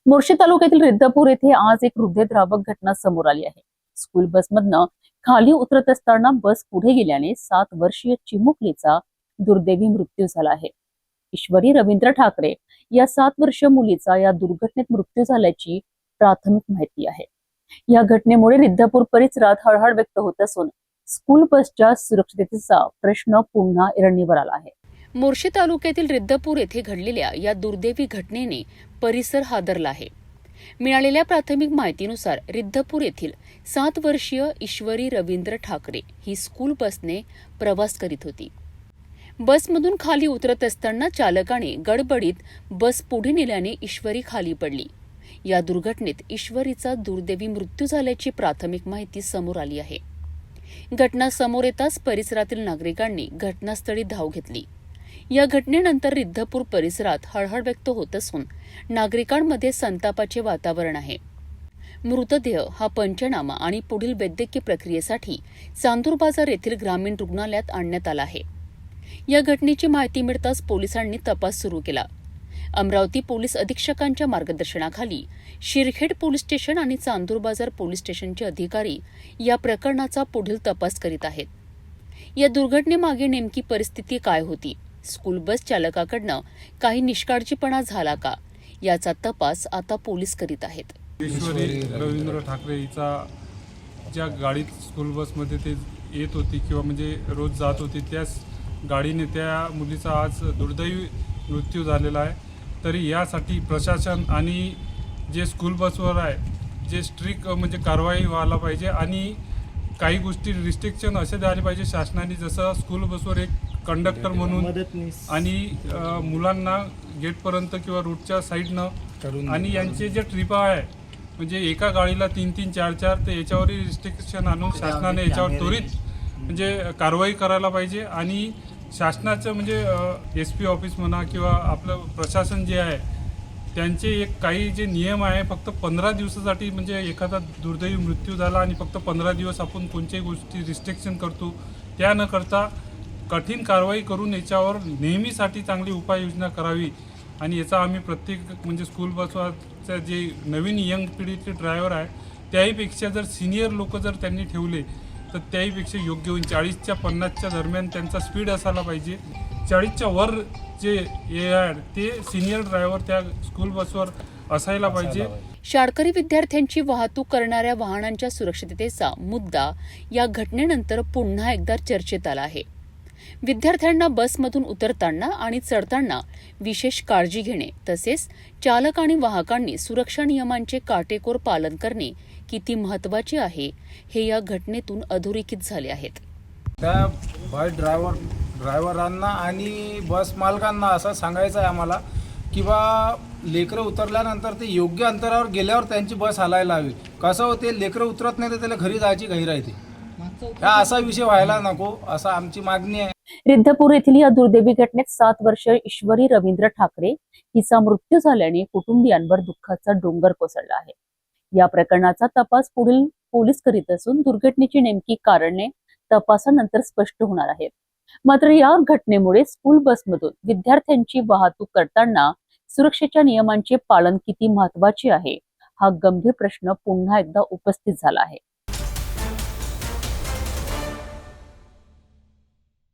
मोर्शी तालुक्यातील रिद्धपूर येथे आज एक हृदयद्रावक घटना समोर आली आहे। स्कूल बसमधनं खाली उतरत असताना बस पुढे गेल्याने 7 वर्षीय चिमुकलीचा दुर्दैवी मृत्यू झाला आहे। ईश्वरी रवींद्र ठाकरे या 7 वर्षीय मुलीचा या दुर्घटनेत मृत्यू झाल्याची प्राथमिक माहिती आहे। या घटनेमुळे रिद्धपूर परिसरात हळहळ व्यक्त होत असून स्कूल बसच्या सुरक्षिततेचा प्रश्न पुन्हा ऐरणीवर आला आहे। मोर्शी तालुक्यातील रिद्धपूर येथे घडलेल्या या दुर्दैवी घटनेने परिसर हादरला आहे। मिळालेल्या प्राथमिक माहितीनुसार रिद्धपूर येथील 7 वर्षीय ईश्वरी रवींद्र ठाकरे ही स्कूल बसने प्रवास करीत होती। बसमधून खाली उतरत असताना चालकाने गडबडीत बस पुढे नेल्याने ईश्वरी खाली पडली। या दुर्घटनेत ईश्वरीचा दुर्दैवी मृत्यू झाल्याची प्राथमिक माहिती समोर आली आहे। घटना समोर येताच परिसरातील नागरिकांनी घटनास्थळी धाव घेतली। या घटनेनंतर रिद्धपूर परिसरात हळहळ व्यक्त होत असून नागरिकांमध्ये संतापाचे वातावरण आहे। मृतदेह हा पंचनामा आणि पुढील वैद्यकीय प्रक्रियेसाठी चांदूर बाजार येथील ग्रामीण रुग्णालयात आणण्यात आला आहे। या घटनेची माहिती मिळताच पोलिसांनी तपास सुरू केला। अमरावती पोलीस अधीक्षकांच्या मार्गदर्शनाखाली शिरखेड पोलीस स्टेशन आणि चांदूर बाजार पोलीस स्टेशनचे अधिकारी या प्रकरणाचा पुढील तपास करीत आहेत। या दुर्घटनेमागे नेमकी परिस्थिती काय होती, स्कूल बस चालकाकडनं काही निष्काळजीपणा झाला का, याचा तपास आता पोलीस करीत आहेत। ईश्वरी रवींद्र ठाकरे हिचा ज्या गाडीत स्कूल बसमध्ये ते येत होती किंवा म्हणजे रोज जात होती त्याच गाडीने त्या मुलीचा आज दुर्दैवी मृत्यू झालेला आहे। तरी यासाठी प्रशासन आणि जे स्कूल बसवर आहे जे स्ट्रिक्ट म्हणजे कारवाई व्हायला पाहिजे आणि काही गोष्टी रिस्ट्रिक्शन असे द्यायला पाहिजे शासनाने, जसं स्कूल बसवर एक कंडक्टर म्हणून आणि मुलांना गेटपर्यंत किंवा रूटच्या साईडनं आणि यांचे जे ट्रिप आहे म्हणजे एका गाडीला 3-3, 4-4 तर याच्यावरही रिस्ट्रिक्शन आणून शासनाने याच्यावर त्वरित म्हणजे कारवाई करायला पाहिजे। आणि शासनाचं म्हणजे SP ऑफिस म्हणा किंवा आपलं प्रशासन जे आहे त्यांचे एक काही जे नियम आहे, फक्त 15 दिवसासाठी म्हणजे एखादा दुर्दैवी मृत्यू झाला आणि फक्त 15 दिवस आपण कोणत्याही गोष्टी रिस्ट्रिक्शन करतो, त्या न करता कठीण कारवाई करून याच्यावर नेहमीसाठी चांगली उपाययोजना करावी। आणि याचा आम्ही प्रत्येक म्हणजे स्कूल बसवरचे जे नवीन यंग पिढीचे ड्रायव्हर आहे त्याहीपेक्षा जर सिनियर लोक जर त्यांनी ठेवले तर त्याहीपेक्षा योग्य होईल। 40च्या 50च्या दरम्यान त्यांचा स्पीड असायला पाहिजे। 40च्या वर जे आहे ते सिनियर ड्रायव्हर त्या स्कूल बसवर असायला पाहिजे। शाळकरी विद्यार्थ्यांची वाहतूक करणाऱ्या वाहनांच्या सुरक्षिततेचा मुद्दा या घटनेनंतर पुन्हा एकदा चर्चेत आला आहे। विद्यार्थ्यांना बसमधून उतरताना आणि चढताना विशेष काळजी घेणे तसेच चालक आणि वाहकांनी सुरक्षा नियमांचे काटेकोर पालन करणे किती महत्त्वाचे आहे हे या घटनेतून अधोरेखित झाले आहेत। त्या बस ड्रायव्हरांना आणि बस मालकांना असं सांगायचं आहे आम्हाला की बा लेकरं उतरल्यानंतर ते योग्य अंतरावर गेल्यावर त्यांची बस हलायला हवी। कसं होते, लेकरं उतरत नाही तर त्याला घरी जायची घाई राहते। हा असा विषय व्हायला नको असं आमची मागणी आहे। रिद्धपूर येथील या दुर्दैवी घटनेत 7 वर्षीय ईश्वरी रवींद्र ठाकरे हिचा मृत्यू झाल्याने कुटुंबियांवर दुःखाचा डोंगर कोसळला आहे। या प्रकरणाचा तपास पुढील पोलीस करीत असून दुर्घटनेची नेमकी कारणे तपासानंतर स्पष्ट होणार आहेत। मात्र या घटनेमुळे स्कूल बसमधून विद्यार्थ्यांची वाहतूक करताना सुरक्षेच्या नियमांचे पालन किती महत्त्वाचे आहे हा गंभीर प्रश्न पुन्हा एकदा उपस्थित झाला आहे।